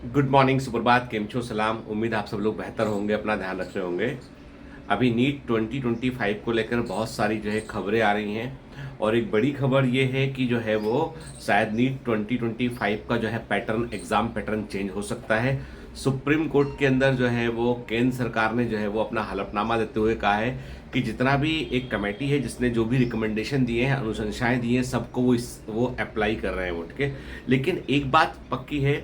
Good morning, सुप्रभात, केम छो, सलाम। उम्मीद आप सब लोग बेहतर होंगे, अपना ध्यान रख रहे होंगे। अभी नीट 2025 को लेकर बहुत सारी जो है खबरें आ रही हैं और एक बड़ी खबर ये है कि जो है वो शायद नीट 2025 का जो है पैटर्न, एग्ज़ाम पैटर्न चेंज हो सकता है। सुप्रीम कोर्ट के अंदर जो है वो केंद्र सरकार ने जो है वो अपना हलफनामा देते हुए कहा है कि जितना भी एक कमेटी है जिसने जो भी रिकमेंडेशन दिए हैं, अनुशंसाएं दी हैं, सबको वो अप्लाई कर रहे हैं वो, ठीक है। लेकिन एक बात पक्की है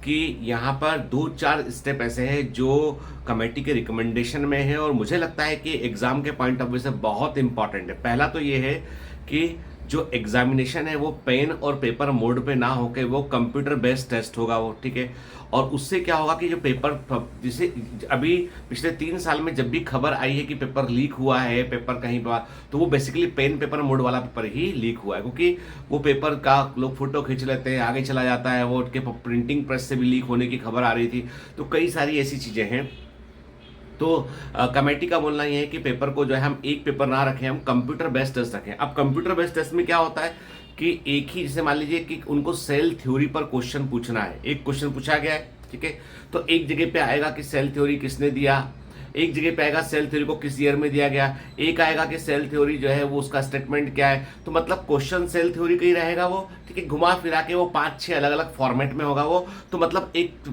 कि यहाँ पर दो चार स्टेप ऐसे हैं जो कमेटी के रिकमेंडेशन में है और मुझे लगता है कि एग्ज़ाम के पॉइंट ऑफ व्यू से बहुत इंपॉर्टेंट है। पहला तो ये है कि जो एग्जामिनेशन है वो पेन और पेपर मोड पे ना होके वो कंप्यूटर बेस्ड टेस्ट होगा वो, ठीक है। और उससे क्या होगा कि जो पेपर, जिसे अभी पिछले 3 साल में जब भी खबर आई है कि पेपर लीक हुआ है, पेपर कहीं पर, तो वो बेसिकली पेन पेपर मोड वाला पेपर ही लीक हुआ है, क्योंकि वो पेपर का लोग फोटो खींच लेते हैं, आगे चला जाता है, वो उनके प्रिंटिंग प्रेस से भी लीक होने की खबर आ रही थी। तो कई सारी ऐसी चीज़ें हैं। तो कमेटी का बोलना ये है कि पेपर को जो है हम एक पेपर ना रखें, हम कंप्यूटर बेस्ड टेस्ट रखें। अब कंप्यूटर बेस्ड टेस्ट में क्या होता है कि एक ही, जैसे मान लीजिए कि उनको सेल थ्योरी पर क्वेश्चन पूछना है, एक क्वेश्चन पूछा गया है, ठीक है। तो एक जगह पे आएगा कि सेल थ्योरी किसने दिया, एक जगह पे आएगा सेल थ्योरी को किस ईयर में दिया गया, एक आएगा कि सेल थ्योरी जो है वो उसका स्टेटमेंट क्या है। तो मतलब क्वेश्चन सेल थ्योरी का ही रहेगा वो, ठीक है। घुमा फिरा के वो 5-6 अलग अलग फॉर्मेट में होगा वो। तो मतलब एक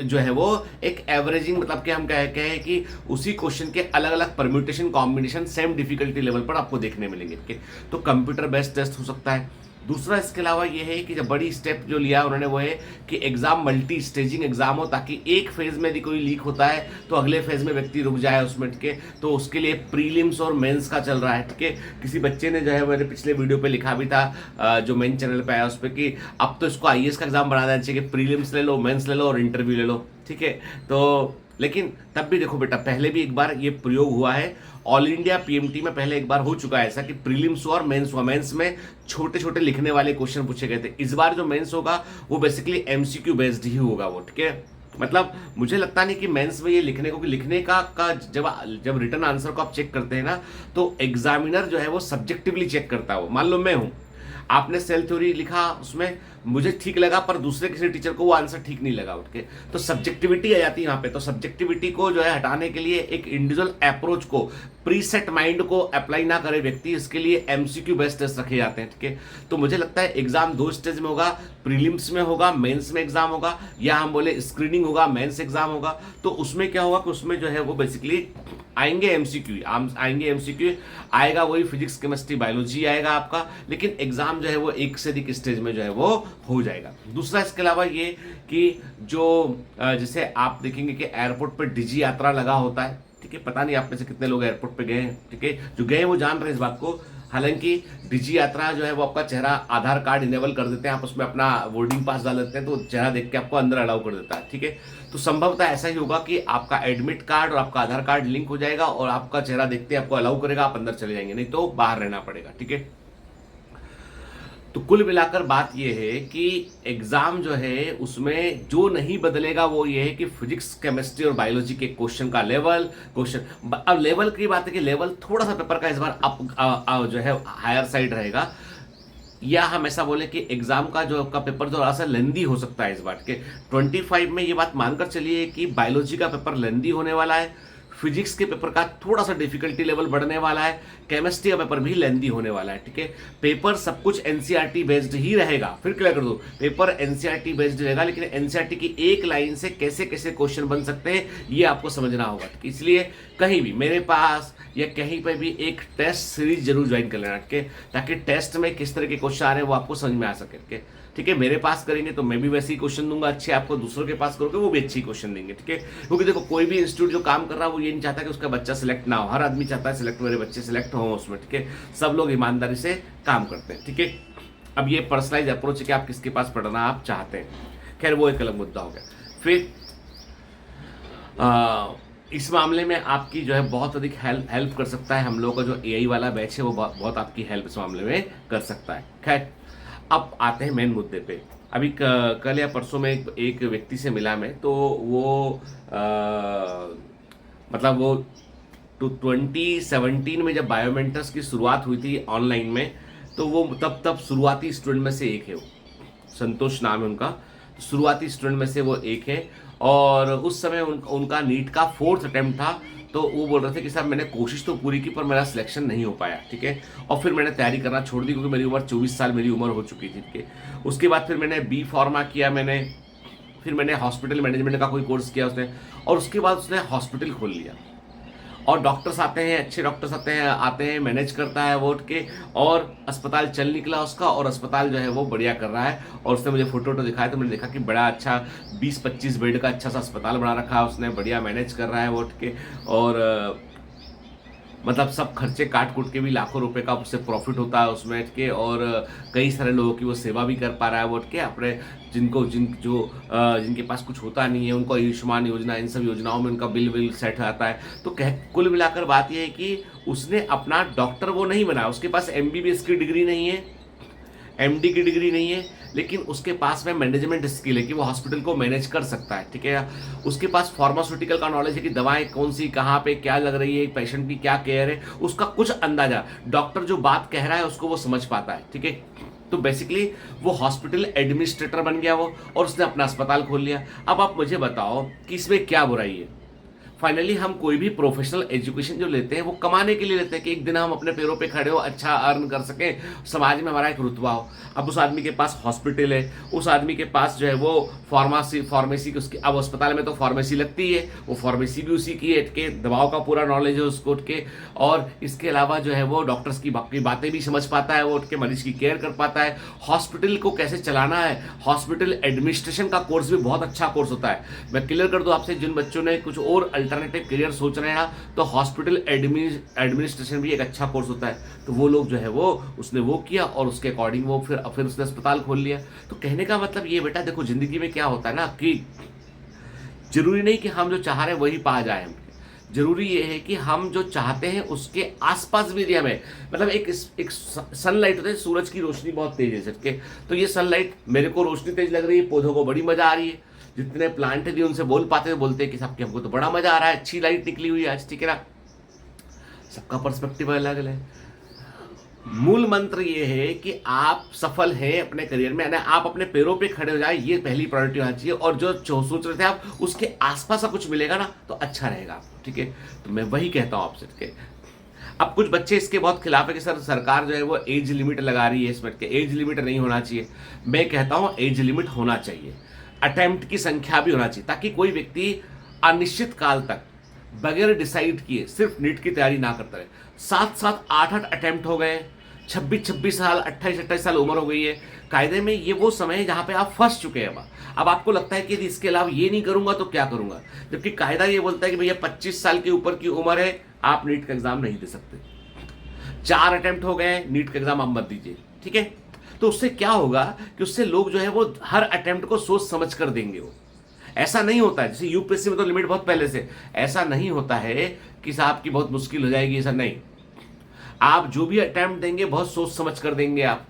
जो है वो एक एवरेजिंग, मतलब कि हम कहें कि उसी क्वेश्चन के अलग अलग permutation combination same difficulty level पर आपको देखने मिलेंगे, ठीक है। तो कंप्यूटर बेस्ड टेस्ट हो सकता है। दूसरा इसके अलावा ये है कि जब बड़ी स्टेप जो लिया उन्होंने वो है कि एग्जाम मल्टी स्टेजिंग एग्जाम हो, ताकि एक फेज में यदि कोई लीक होता है तो अगले फेज में व्यक्ति रुक जाए उसमें, ठीक है। तो उसके लिए प्रीलिम्स और मेंस का चल रहा है, ठीक है। किसी बच्चे ने जो है मेरे पिछले वीडियो पे लिखा भी था, जो मेन चैनल पे आया उस पर, कि अब तो इसको आईएएस का एग्जाम बना देना चाहिए कि प्रीलिम्स ले लो, मेंस ले लो और इंटरव्यू ले लो, ठीक है। तो लेकिन तब भी देखो बेटा, पहले भी एक बार ये प्रयोग हुआ है, ऑल इंडिया पीएमटी में पहले एक बार हो चुका है ऐसा कि प्रीलिम्स हुआ और मेंस हुआ। मेंस में छोटे छोटे लिखने वाले क्वेश्चन पूछे गए थे। इस बार जो मेंस होगा वो बेसिकली एमसीक्यू बेस्ड ही होगा वो, ठीक है। मतलब मुझे लगता नहीं कि मेंस में ये लिखने को, कि लिखने का जब रिटर्न आंसर को आप चेक करते हैं ना, तो एग्जामिनर जो है वो सब्जेक्टिवली चेक करता है। वो मान लो मैं हूं, आपने सेल थ्योरी लिखा, उसमें मुझे ठीक लगा पर दूसरे किसी टीचर को वो आंसर ठीक नहीं लगा, उठ के तो सब्जेक्टिविटी आ जाती है यहाँ पे। तो सब्जेक्टिविटी को जो है हटाने के लिए एक इंडिविजुअल अप्रोच को, प्रीसेट माइंड को अप्लाई ना करे व्यक्ति, इसके लिए एमसीक्यू बेस्ड टेस्ट रखे जाते हैं, ठीक है। तो मुझे लगता है एग्जाम दो स्टेज में होगा, प्रीलिम्स में होगा, मेंस में एग्जाम होगा, या हम बोले स्क्रीनिंग होगा, मेंस एग्जाम होगा। तो उसमें क्या होगा कि उसमें जो है वो बेसिकली आएंगे एमसीक्यू आएगा, वही फिजिक्स केमिस्ट्री बायोलॉजी आएगा आपका, लेकिन एग्जाम जो है वो एक से अधिक स्टेज में जो है वो हो जाएगा। दूसरा इसके अलावा ये कि जो जैसे आप देखेंगे कि एयरपोर्ट पर डिजी यात्रा लगा होता है, ठीक है। पता नहीं आप में से कितने लोग एयरपोर्ट पे गए हैं, ठीक है। जो गए हैं वो जान रहे हैं इस बात को। हालांकि डिजी यात्रा जो है वो आपका चेहरा, आधार कार्ड इनेबल कर देते हैं, आप उसमें अपना बोर्डिंग पास डाल देते हैं तो चेहरा देख के आपको अंदर अलाउ कर देता है, ठीक है। तो संभवतः ऐसा ही होगा कि आपका एडमिट कार्ड और आपका आधार कार्ड लिंक हो जाएगा और आपका चेहरा देखते आपको अलाउ करेगा, आप अंदर चले जाएंगे, नहीं तो बाहर रहना पड़ेगा, ठीक है। तो कुल मिलाकर बात यह है कि एग्जाम जो है उसमें जो नहीं बदलेगा वो ये है कि फिजिक्स केमिस्ट्री और बायोलॉजी के क्वेश्चन का लेवल, अब लेवल की बात है कि लेवल थोड़ा सा पेपर का इस बार अप जो है हायर साइड रहेगा, या हम ऐसा बोले कि एग्जाम का जो आपका पेपर थोड़ा सा लेंदी हो सकता है इस बार के 25 में। ये बात मानकर चलिए कि बायोलॉजी का पेपर लेंदी होने वाला है, फिजिक्स के पेपर का थोड़ा सा डिफिकल्टी लेवल बढ़ने वाला है, केमिस्ट्री का पेपर भी लेंदी होने वाला है, ठीक है। पेपर सब कुछ एनसीईआरटी बेस्ड ही रहेगा, फिर क्लियर कर दो, पेपर एनसीईआरटी बेस्ड रहेगा, लेकिन एनसीईआरटी की एक लाइन से कैसे कैसे क्वेश्चन बन सकते हैं ये आपको समझना होगा। इसलिए कहीं भी मेरे पास या कहीं पर भी एक टेस्ट सीरीज जरूर ज्वाइन कर लेना, ठीक है, ताकि टेस्ट में किस तरह के क्वेश्चन आ रहे हैं वो आपको समझ में आ सके, ठीक है। मेरे पास करेंगे तो मैं भी वैसे ही क्वेश्चन दूंगा अच्छे, आपको दूसरों के पास करोगे वो भी अच्छी क्वेश्चन देंगे, ठीक है। क्योंकि देखो कोई भी इंस्टीट्यूट जो काम कर रहा है वो ये नहीं चाहता कि उसका बच्चा सिलेक्ट ना हो, हर आदमी चाहता है सिलेक्ट, मेरे बच्चे सिलेक्ट हो उसमें, ठीक है। सब लोग ईमानदारी से काम करते हैं, ठीक है। अब ये पर्सनलाइज अप्रोच है कि आप किसके पास पढ़ना आप चाहते हैं, खैर वो एक अलग मुद्दा हो गया। फिर इस मामले में आपकी जो है बहुत अधिक हेल्प कर सकता है, हम लोग का जो एआई वाला बैच है वो बहुत आपकी हेल्प इस मामले में कर सकता है। खैर अब आते हैं मेन मुद्दे पे। अभी कल या परसों में एक व्यक्ति से मिला मैं, तो वो मतलब वो 2017 में जब बायोमेंटर्स की शुरुआत हुई थी ऑनलाइन में, तो वो तब शुरुआती स्टूडेंट में से एक है, वो संतोष नाम है उनका। शुरुआती स्टूडेंट में से वो एक है। और उस समय उनका नीट का 4th अटेम्प्ट था। तो वो बोल रहे थे कि सर मैंने कोशिश तो पूरी की पर मेरा सिलेक्शन नहीं हो पाया, ठीक है। और फिर मैंने तैयारी करना छोड़ दी क्योंकि मेरी उम्र 24 साल मेरी उम्र हो चुकी थी, ठीक है। उसके बाद फिर मैंने बी फार्मा किया, फिर मैंने हॉस्पिटल मैनेजमेंट का कोई कोर्स किया उसने, और उसके बाद उसने हॉस्पिटल खोल लिया। और डॉक्टर्स आते हैं, अच्छे डॉक्टर्स आते हैं, मैनेज करता है वो उठ के, और अस्पताल चल निकला उसका, और अस्पताल जो है वो बढ़िया कर रहा है। और उसने मुझे फोटो दिखाया तो मैंने देखा कि बड़ा अच्छा 20-25 बेड का अच्छा सा अस्पताल बना रखा है उसने, बढ़िया मैनेज कर रहा है वो उठ के। और मतलब सब खर्चे काट कूट के भी लाखों रुपए का उससे प्रॉफिट होता है उसमें के। और कई सारे लोगों की वो सेवा भी कर पा रहा है वो के, अपने जिनके पास कुछ होता नहीं है उनको आयुष्मान योजना, इन सब योजनाओं में उनका बिल सेट आता है। तो कुल मिलाकर बात यह है कि उसने अपना डॉक्टर वो नहीं बनाया, उसके पास MBBS की डिग्री नहीं है, MD की डिग्री नहीं है, लेकिन उसके पास में मैनेजमेंट स्किल है कि वो हॉस्पिटल को मैनेज कर सकता है, ठीक है। उसके पास फार्मास्यूटिकल का नॉलेज है कि दवाएं कौन सी कहाँ पे क्या लग रही है, पेशेंट की क्या केयर है, उसका कुछ अंदाजा, डॉक्टर जो बात कह रहा है उसको वो समझ पाता है, ठीक है। तो बेसिकली वो हॉस्पिटल एडमिनिस्ट्रेटर बन गया वो, और उसने अपना अस्पताल खोल लिया। अब आप मुझे बताओ कि इसमें क्या बुराई है। फाइनली हम कोई भी प्रोफेशनल एजुकेशन जो लेते हैं वो कमाने के लिए लेते हैं कि एक दिन हम अपने पैरों पे खड़े हो, अच्छा अर्न कर सकें, समाज में हमारा एक रुतबा हो। अब उस आदमी के पास हॉस्पिटल है, उस आदमी के पास जो है वो फार्मेसी की उसकी, अब अस्पताल में तो फार्मेसी लगती है, वो फार्मेसी भी उसी की है के, दवाओं का पूरा नॉलेज है उसको उठ के। और इसके अलावा जो है वो डॉक्टर्स की बातें भी समझ पाता है वो उठ के, मरीज की केयर कर पाता है, हॉस्पिटल को कैसे चलाना है, हॉस्पिटल एडमिनिस्ट्रेशन का कोर्स भी बहुत अच्छा कोर्स होता है। मैं क्लियर कर दूं आपसे, जिन बच्चों ने कुछ और अल्टरनेटिव करियर सोच रहे हैं ना, तो हॉस्पिटल एडमिनिस्ट्रेशन भी एक अच्छा कोर्स होता है। तो वो लोग जो है वो उसने वो किया, और उसके अकॉर्डिंग वो फिर उसने अस्पताल खोल लिया। तो कहने का मतलब ये बेटा देखो, जिंदगी में क्या होता है ना कि जरूरी नहीं कि हम जो चाह रहे हैं वही पा जाए हम, जरूरी ये है कि हम जो चाहते हैं उसके आसपास भी एरिया में, मतलब एक सनलाइट होता है, सूरज की रोशनी बहुत तेज है सर के, तो ये सनलाइट मेरे को रोशनी तेज लग रही है, पौधों को बड़ी मजा आ रही है, जितने प्लांट है उनसे बोल पाते हैं, बोलते हैं कि सबके हमको तो बड़ा मजा आ रहा है, अच्छी लाइट निकली हुई है आज, ठीक है ना। सबका पर्सपेक्टिव अलग अलग है। मूल मंत्र ये है कि आप सफल हैं अपने करियर में, यानी आप अपने पैरों पे खड़े हो जाए, ये पहली प्रायोरिटी होना चाहिए। और जो सोच रहे थे आप, उसके आसपास का कुछ मिलेगा ना तो अच्छा रहेगा आपको, ठीक है। तो मैं वही कहता हूं आपसे, ठीक है। अब कुछ बच्चे इसके बहुत खिलाफ है कि सर सरकार जो है वो एज लिमिट लगा रही है इसमें, के एज लिमिट नहीं होना चाहिए। मैं कहता हूं एज लिमिट होना चाहिए, अटेम्प्ट की संख्या भी होना चाहिए, ताकि कोई व्यक्ति अनिश्चित काल तक बगैर डिसाइड किए सिर्फ नीट की तैयारी ना करता रहे। 7-7, 8-8 अटेम्प्ट हो गए, 26-26 साल, 28-28 साल उम्र हो गई है। कायदे में ये वो समय है जहां पे आप फंस चुके हैं। अब आपको लगता है कि यदि इसके अलावा ये नहीं करूंगा तो क्या करूंगा, जबकि कायदा ये बोलता है कि भैया 25 साल के ऊपर की उम्र है, आप नीट का एग्जाम नहीं दे सकते। 4 अटेम्प्ट हो गए, नीट का एग्जाम आप मत दीजिए, ठीक है। तो उससे क्या होगा कि उससे लोग जो है वो हर अटेम्प्ट को सोच समझ कर देंगे। वो ऐसा नहीं होता है जैसे यूपीएससी में तो लिमिट बहुत पहले से, ऐसा नहीं होता है कि साहब की बहुत मुश्किल हो जाएगी, ऐसा नहीं। आप जो भी अटेम्प्ट देंगे बहुत सोच समझ कर देंगे आप।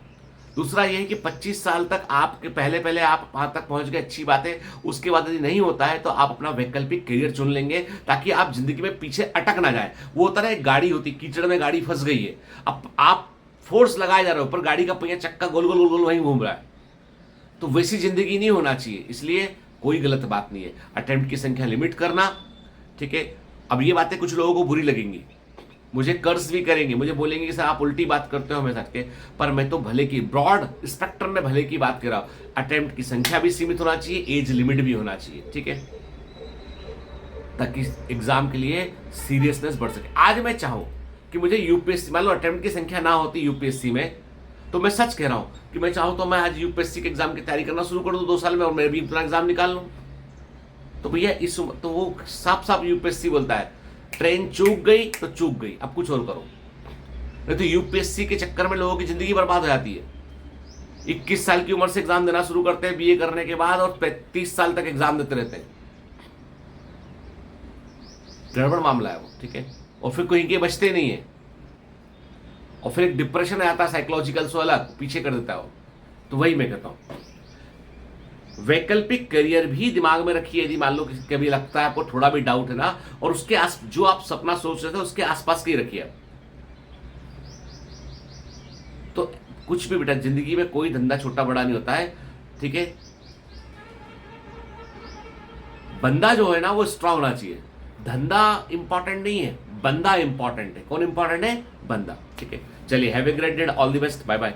दूसरा यह है कि 25 साल तक आपके पहले आप वहां तक पहुंच गए, अच्छी बात है। उसके बाद यदि नहीं होता है तो आप अपना वैकल्पिक करियर चुन लेंगे, ताकि आप जिंदगी में पीछे अटक ना जाए। वो होता है गाड़ी होती, कीचड़ में गाड़ी फंस गई है, अब आप फोर्स लगाए जा रहे हो पर गाड़ी का पहिया चक्का गोल गोल गोल गोल वहीं घूम रहा है, तो वैसी जिंदगी नहीं होना चाहिए। इसलिए कोई गलत बात नहीं है अटेम्प्ट की संख्या लिमिट करना, ठीक है। अब ये बातें कुछ लोगों को बुरी लगेंगी, मुझे कर्ज भी करेंगे, मुझे बोलेंगे कि सर आप उल्टी बात करते हो हमेशा के, पर मैं तो भले की ब्रॉड स्पेक्ट्रम में भले की बात कर रहा हूं। अटेम्प्ट की संख्या भी सीमित होना चाहिए, एज लिमिट भी होना चाहिए, ठीक है, ताकि एग्जाम के लिए सीरियसनेस बढ़ सके। आज मैं चाहूं कि मुझे यूपीएससी, मान लो अटेम्प्ट की संख्या ना होती यूपीएससी में, तो मैं सच कह रहा हूं कि मैं चाहूं तो मैं आज यूपीएससी के एग्जाम की तैयारी करना शुरू कर दूं 2 साल में, और मैं भी अपना एग्जाम निकाल लूं। तो भैया तो वो साफ साफ यूपीएससी बोलता है ट्रेन चूक गई तो चूक गई, अब कुछ और करो। नहीं तो यूपीएससी के चक्कर में लोगों की जिंदगी बर्बाद हो जाती है। 21 साल की उम्र से एग्जाम देना शुरू करते हैं बीए करने के बाद, और 35 साल तक एग्जाम देते रहते हैं। गड़बड़ मामला है वो, ठीक है। और फिर कोई के बचते नहीं है, और फिर एक डिप्रेशन आता है साइकोलॉजिकल, सो अलग पीछे कर देता है वो। तो वही मैं कहता हूं वैकल्पिक करियर भी दिमाग में रखिए। यदि मान लो कभी लगता है आपको थोड़ा भी डाउट है ना, और उसके जो आप सपना सोच रहे थे उसके आसपास के ही रखिए। तो कुछ भी बेटा जिंदगी में कोई धंधा छोटा बड़ा नहीं होता है, ठीक है। बंदा जो है ना वो स्ट्रांग होना चाहिए। धंधा इंपॉर्टेंट नहीं है, बंदा इंपॉर्टेंट है। कौन इंपॉर्टेंट है? बंदा। ठीक है, चलिए, have a great day, all the best, bye bye.